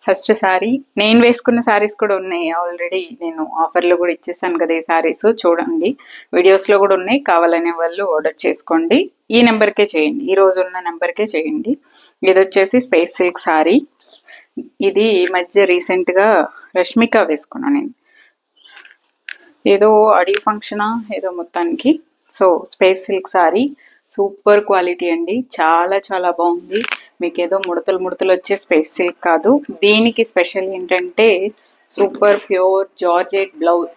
First sorry నేను వేసుకున్న సారీస్ కూడా ఉన్నాయి ఆల్రెడీ. నేను ఆఫర్లో కూడా ఇచ్చేసాను కదా ఈ సారీస్. చూడండి, వీడియోస్లో కూడా ఉన్నాయి. కావాలనే వాళ్ళు ఆర్డర్ చేసుకోండి. ఈ నెంబర్కే చేయండి, ఈ రోజు ఉన్న నెంబర్కే చేయండి. ఇది వచ్చేసి స్పేస్ సిల్క్ సారీ. ఇది ఈ మధ్య రీసెంట్గా రష్మిక వేసుకున్నాను నేను. ఏదో అడిగి ఫంక్షనా ఏదో మొత్తానికి. So space silk sorry super quality అండి, చాలా చాలా బాగుంది. మీకు ఏదో ముడతలు ముడతలు వచ్చే స్పేస్ సిల్క్ కాదు. దీనికి స్పెషల్ ఏంటంటే సూపర్ ప్యూర్ జార్జెట్ బ్లౌజ్.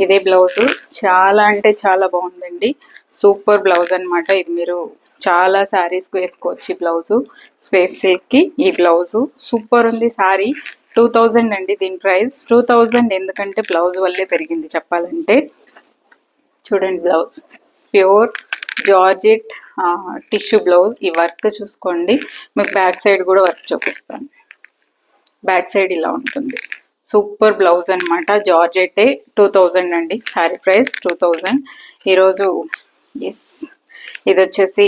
ఇదే బ్లౌజ్ చాలా అంటే చాలా బాగుందండి. సూపర్ బ్లౌజ్ అనమాట. ఇది మీరు చాలా శారీస్కి వేసుకోవచ్చు ఈ బ్లౌజు. స్పేస్ సిల్క్కి ఈ బ్లౌజు సూపర్ ఉంది. సారీ 2000 అండి దీని ప్రైస్. 2000 ఎందుకంటే బ్లౌజ్ వల్లే పెరిగింది చెప్పాలంటే. చూడండి blouse pure georgette tissue blouse. ఈ వర్క్ చూసుకోండి. మీకు బ్యాక్ సైడ్ కూడా వర్క్ చూపిస్తాను. బ్యాక్ సైడ్ ఇలా ఉంటుంది. సూపర్ బ్లౌజ్ అనమాట. జార్జెటే. 2000 అండి సారీ ప్రైస్ 2000. ఈరోజు ఎస్ ఇది వచ్చేసి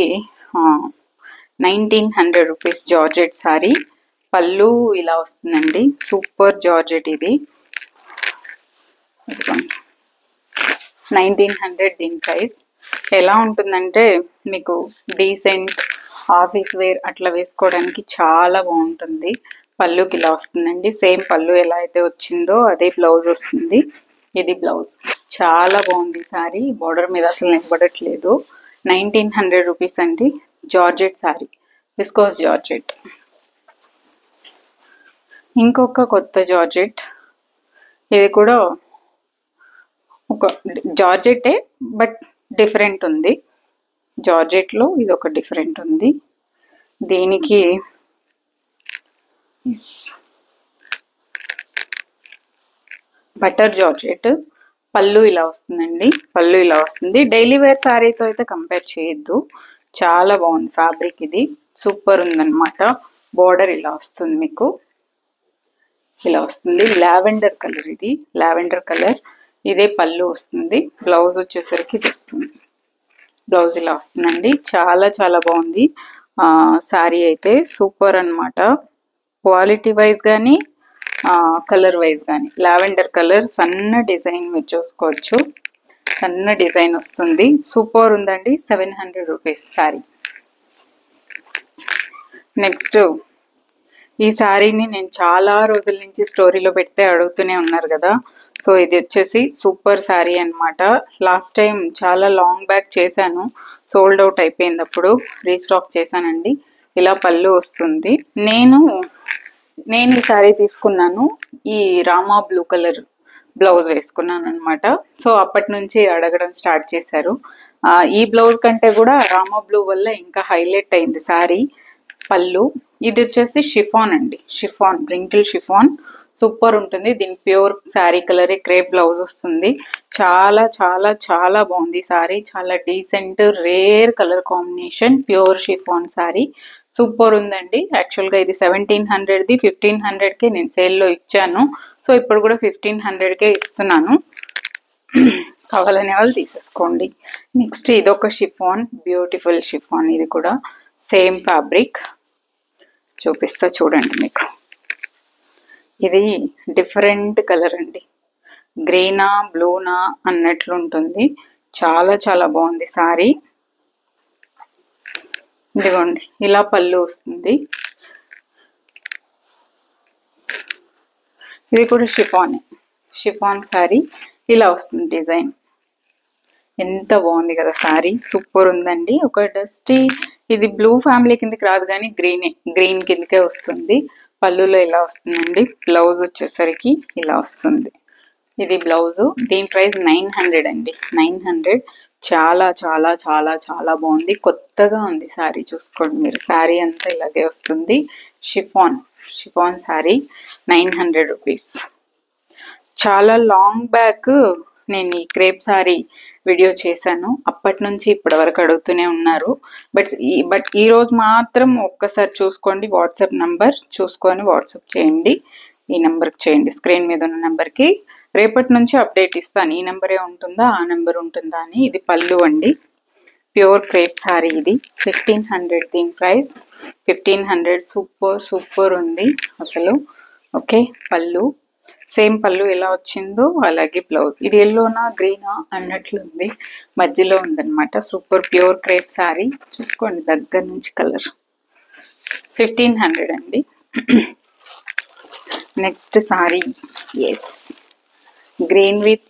1900 రూపీస్ జార్జెట్ సారీ. పళ్ళు ఇలా వస్తుందండి. సూపర్ జార్జెట్ ఇది. 1900 దీని ప్రైస్. ఎలా ఉంటుందంటే మీకు డీసెంట్ ఆఫీస్ వేర్ అట్లా వేసుకోవడానికి చాలా బాగుంటుంది. పళ్ళుకి ఇలా వస్తుందండి. సేమ్ పళ్ళు ఎలా అయితే వచ్చిందో అదే బ్లౌజ్ వస్తుంది. ఇది బ్లౌజ్ చాలా బాగుంది సారీ. బోర్డర్ మీద అసలు నిలబడట్లేదు. 1900 రూపీస్ అండి జార్జెట్ సారీ, విస్కోస్ జార్జెట్. ఇంకొక కొత్త జార్జెట్. ఇది కూడా ఒక జార్జెటే బట్ డిఫరెంట్ ఉంది. జార్జెట్లో ఇది ఒక డిఫరెంట్ ఉంది. దీనికి బటర్ జార్జెట్. పళ్ళు ఇలా వస్తుందండి. పళ్ళు ఇలా వస్తుంది. డైలీ వేర్ శారీతో అయితే కంపేర్ చేయొద్దు. చాలా బాగుంది ఫ్యాబ్రిక్. ఇది సూపర్ ఉందన్నమాట. బోర్డర్ ఇలా వస్తుంది, మీకు ఇలా వస్తుంది. లావెండర్ కలర్, ఇది లావెండర్ కలర్. ఇదే పళ్ళు వస్తుంది. బ్లౌజ్ వచ్చేసరికి ఇది వస్తుంది. బ్లౌజ్ ఇలా వస్తుందండి. చాలా చాలా బాగుంది శారీ అయితే. సూపర్ అనమాట. క్వాలిటీ వైజ్ కానీ కలర్ వైజ్ కానీ. లావెండర్ కలర్ సన్న డిజైన్ మీరు చూసుకోవచ్చు. సన్న డిజైన్ వస్తుంది. సూపర్ ఉందండి. 700 రూపీస్ శారీ. నెక్స్ట్ ఈ శారీని నేను చాలా రోజుల నుంచి స్టోరీలో పెడితే అడుగుతూనే ఉన్నారు కదా. సో ఇది వచ్చేసి సూపర్ శారీ అనమాట. లాస్ట్ టైం చాలా లాంగ్ బ్యాక్ చేశాను, సోల్డ్ అవుట్ అయిపోయింది. అప్పుడు రీస్టాక్ చేశానండి. ఇలా పళ్ళు వస్తుంది. నేను ఈ శారీ తీసుకున్నాను. ఈ రామా బ్లూ కలర్ బ్లౌజ్ వేసుకున్నాను అనమాట. సో అప్పటి నుంచి అడగడం స్టార్ట్ చేశారు. ఈ బ్లౌజ్ కంటే కూడా రామా బ్లూ వల్ల ఇంకా హైలైట్ అయింది శారీ. పళ్ళు ఇది వచ్చేసి షిఫాన్ అండి. Chiffon, wrinkle chiffon. సూపర్ ఉంటుంది. దీని ప్యూర్ శారీ కలరే క్రేప్ బ్లౌజ్ వస్తుంది. చాలా చాలా చాలా బాగుంది శారీ. చాలా decent rare colour combination. Pure chiffon sari super ఉందండి. యాక్చువల్గా ఇది 1700ది 1500కే నేను సేల్లో ఇచ్చాను. సో ఇప్పుడు కూడా 1500కే ఇస్తున్నాను. కావాలనే వాళ్ళు తీసేసుకోండి. నెక్స్ట్ ఇదొక షిఫాన్, బ్యూటిఫుల్ షిఫాన్. ఇది కూడా సేమ్ ఫ్యాబ్రిక్ చూపిస్తా చూడండి మీకు. ఇది డిఫరెంట్ కలర్ అండి. గ్రీనా బ్లూనా అన్నట్లు ఉంటుంది. చాలా చాలా బాగుంది సారీ. ఇదిగోండి ఇలా పళ్ళు వస్తుంది. ఇది కూడా షిఫాన్, షిఫాన్ సారీ. ఇలా వస్తుంది డిజైన్. ఎంత బాగుంది కదా సారీ. సూపర్ ఉందండి. ఒక డస్టీ, ఇది బ్లూ ఫ్యామిలీ కిందకి రాదు కానీ గ్రీన్ కిందకే వస్తుంది. పళ్ళులో ఇలా వస్తుందండి. బ్లౌజ్ వచ్చేసరికి ఇలా వస్తుంది. ఇది బ్లౌజు. దీని ప్రైస్ 900 అండి. 900. చాలా చాలా చాలా చాలా బాగుంది. కొత్తగా ఉంది శారీ. చూసుకోండి మీరు. శారీ అంతా ఇలాగే వస్తుంది. Chiffon, chiffon sari 900 rupees. చాలా లాంగ్ బ్యాక్ నేను ఈ క్రేప్ శారీ వీడియో చేశాను. అప్పటి నుంచి ఇప్పటి వరకు అడుగుతూనే ఉన్నారు. బట్ ఈ రోజు మాత్రం ఒక్కసారి చూసుకోండి. వాట్సాప్ నంబర్ చూసుకొని వాట్సాప్ చేయండి. ఈ నెంబర్కి చేయండి, స్క్రీన్ మీద ఉన్న నెంబర్కి. రేపటి నుంచి అప్డేట్ ఇస్తాను. ఈ నెంబరే ఉంటుందా ఆ నెంబర్ ఉంటుందా అని. ఇది పళ్ళు అండి. ప్యూర్ క్రేప్ సారీ ఇది 1500 దీని ప్రైస్ 1500. సూపర్ సూపర్ ఉంది అసలు. ఓకే, పళ్ళు సేమ్ పళ్ళు ఎలా వచ్చిందో అలాగే బ్లౌజ్. ఇది ఎల్లోనా గ్రీనా అన్నట్లుంది, మధ్యలో ఉందన్నమాట. సూపర్ ప్యూర్ క్రేప్ సారీ, చూసుకోండి దగ్గర నుంచి కలర్. 1500 అండి. Next sari, yes, green with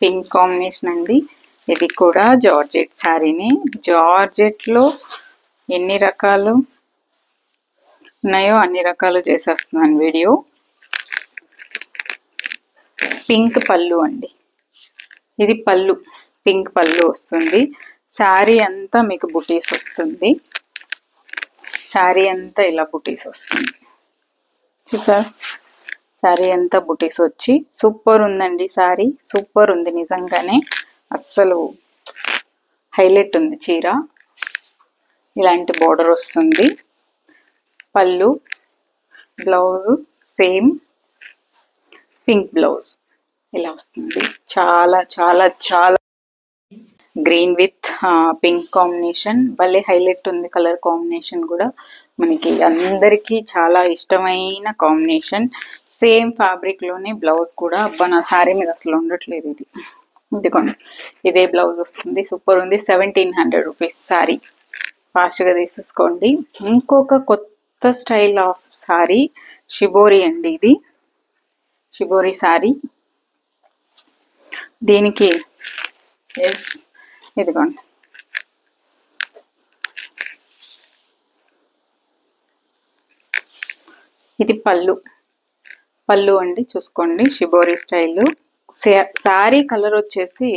pink combination అండి. ఇది కూడా జార్జెట్ శారీని. జార్జెట్లో ఎన్ని రకాలు ఉన్నాయో అన్ని రకాలు చేసేస్తున్నాను వీడియో. పింక్ పళ్ళు అండి, ఇది పళ్ళు, పింక్ పళ్ళు వస్తుంది. శారీ అంతా మీకు బుటీస్ వస్తుంది. శారీ అంతా ఇలా బుటీస్ వస్తుంది, చూసారు? శారీ అంతా బుటీస్ వచ్చి సూపర్ ఉందండి. శారీ సూపర్ ఉంది నిజంగానే, అస్సలు హైలైట్ ఉంది చీర. ఇలాంటి బోర్డర్ వస్తుంది. పళ్ళు, బ్లౌజ్ సేమ్ పింక్ బ్లౌజ్ ఇలా వస్తుంది. చాలా చాలా చాలా గ్రీన్ విత్ పింక్ కాంబినేషన్ భలే హైలైట్ ఉంది. కలర్ కాంబినేషన్ కూడా మనకి అందరికీ చాలా ఇష్టమైన కాంబినేషన్. సేమ్ ఫ్యాబ్రిక్ లోనే బ్లౌజ్ కూడా. అబ్బా, నా శారీ మీద అసలు ఉండట్లేదు ఇది. ఇదిగోండి, ఇదే బ్లౌజ్ వస్తుంది. సూపర్ ఉంది. 1700 రూపీస్ శారీ. ఫాస్ట్గా తీసేసుకోండి. ఇంకొక కొత్త స్టైల్ ఆఫ్ శారీ, షిబోరి అండి. ఇది షిబోరి శారీ. దీనికి ఎస్, ఇదిగోండి, ఇది పళ్ళు. పళ్ళు అండి, చూసుకోండి, షిబోరి స్టైల్. శారీ కలర్ వచ్చేసి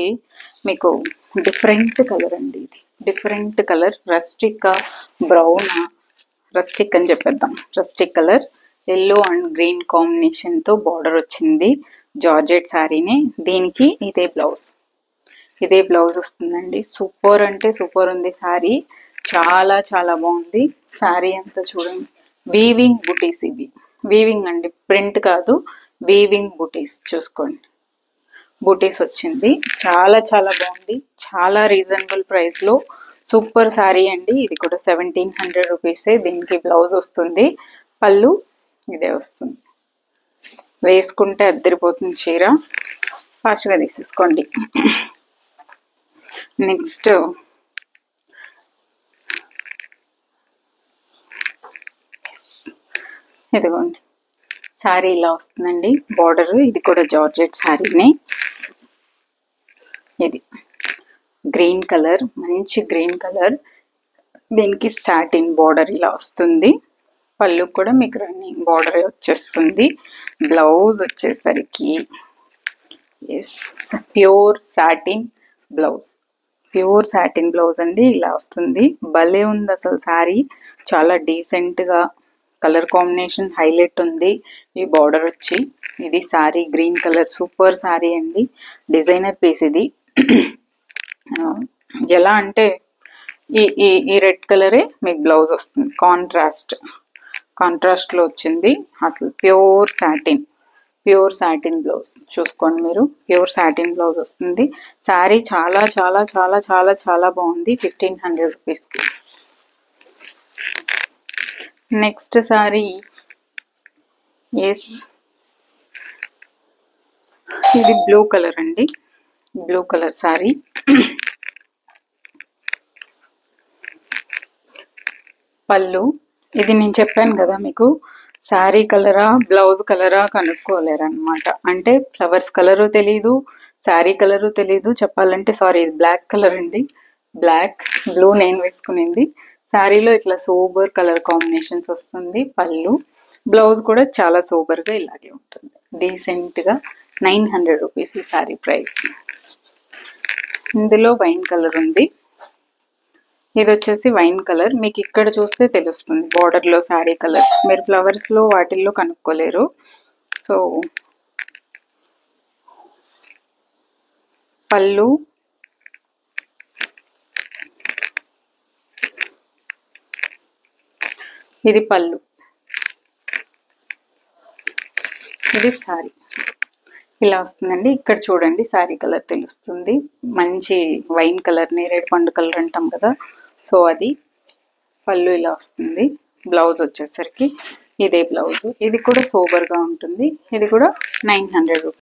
మీకు డిఫరెంట్ కలర్ అండి. ఇది different colour, rustic brown, rustic అని చెప్పేద్దాం, rustic colour. Yellow and green కాంబినేషన్తో బార్డర్ వచ్చింది. జార్జెట్ శారీనే. దీనికి ఇదే బ్లౌజ్, ఇదే బ్లౌజ్ వస్తుందండి. సూపర్ అంటే సూపర్ ఉంది శారీ. చాలా చాలా బాగుంది శారీ అంతా. చూడండి, వీవింగ్ బుటీస్, ఇవి వీవింగ్ అండి, ప్రింట్ కాదు, వీవింగ్ బుటీస్. చూసుకోండి, బుటీస్ వచ్చింది. చాలా చాలా బాగుంది. చాలా రీజనబుల్ ప్రైస్లో సూపర్ శారీ అండి. ఇది కూడా 1700 రూపీసే. దీనికి బ్లౌజ్ వస్తుంది. పళ్ళు ఇదే వస్తుంది. వేసుకుంటే అద్దరిపోతుంది చీర. ఫాస్ట్గా తీసేసుకోండి. నెక్స్ట్ ఇదిగోండి, శారీ ఇలా వస్తుందండి. బార్డర్ ఇది కూడా జార్జెట్ శారీనే. ఇది గ్రీన్ కలర్, మంచి గ్రీన్ కలర్. దీనికి సాటిన్ బార్డర్ ఇలా వస్తుంది. పళ్ళు కూడా మీకు రన్నింగ్ బార్డర్ వచ్చేస్తుంది. బ్లౌజ్ వచ్చేసరికి yes, pure satin blouse, pure satin blouse అండి. ఇలా వస్తుంది. భలే ఉంది అసలు శారీ. చాలా డీసెంట్గా కలర్ కాంబినేషన్ హైలైట్ ఉంది. ఈ బార్డర్ వచ్చి ఇది sari green colour. Super sari అండి. డిజైనర్ పీస్ ఇది. ఎలా అంటే ఈ ఈ ఈ రెడ్ కలరే మీకు బ్లౌజ్ వస్తుంది. కాంట్రాస్ట్లో వచ్చింది. అసలు pure satin, pure satin blouse. చూసుకోండి మీరు, ప్యూర్ సాటిన్ బ్లౌజ్ వస్తుంది. శారీ చాలా చాలా చాలా చాలా చాలా బాగుంది. 1500 రూపీస్కి. నెక్స్ట్ శారీ, ఎస్, ఇది బ్లూ కలర్ అండి. Blue colour sari. పళ్ళు ఇది నేను చెప్పాను కదా మీకు, శారీ కలరా బ్లౌజ్ కలరా కనుక్కోలేరనమాట. అంటే ఫ్లవర్స్ కలరు తెలీదు, శారీ కలరు తెలీదు. చెప్పాలంటే సారీ, ఇది బ్లాక్ కలర్ అండి. బ్లాక్, బ్లూ నేను వేసుకునింది. శారీలో ఇట్లా సూపర్ కలర్ కాంబినేషన్స్ వస్తుంది. పళ్ళు, బ్లౌజ్ కూడా చాలా సూపర్గా ఇలాగే ఉంటుంది. డీసెంట్గా 900 రూపీస్ ఈ శారీ ప్రైస్. ఇందులో వైన్ కలర్ ఉంది. ఇది వచ్చేసి వైన్ కలర్. మీకు ఇక్కడ చూస్తే తెలుస్తుంది బార్డర్లో శారీ కలర్. మీరు ఫ్లవర్స్లో వాటిల్లో కనుక్కోలేరు. సో పళ్ళు, ఇది పళ్ళు, ఇది శారీ. ఇలా వస్తుందండి. ఇక్కడ చూడండి శారీ కలర్ తెలుస్తుంది. మంచి వైన్ కలర్, నేరేడు పండు కలర్ అంటాం కదా, సో అది. పళ్ళు ఇలా వస్తుంది. బ్లౌజ్ వచ్చేసరికి ఇదే బ్లౌజ్. ఇది కూడా సోబర్గా ఉంటుంది. ఇది కూడా 900 రూపీస్.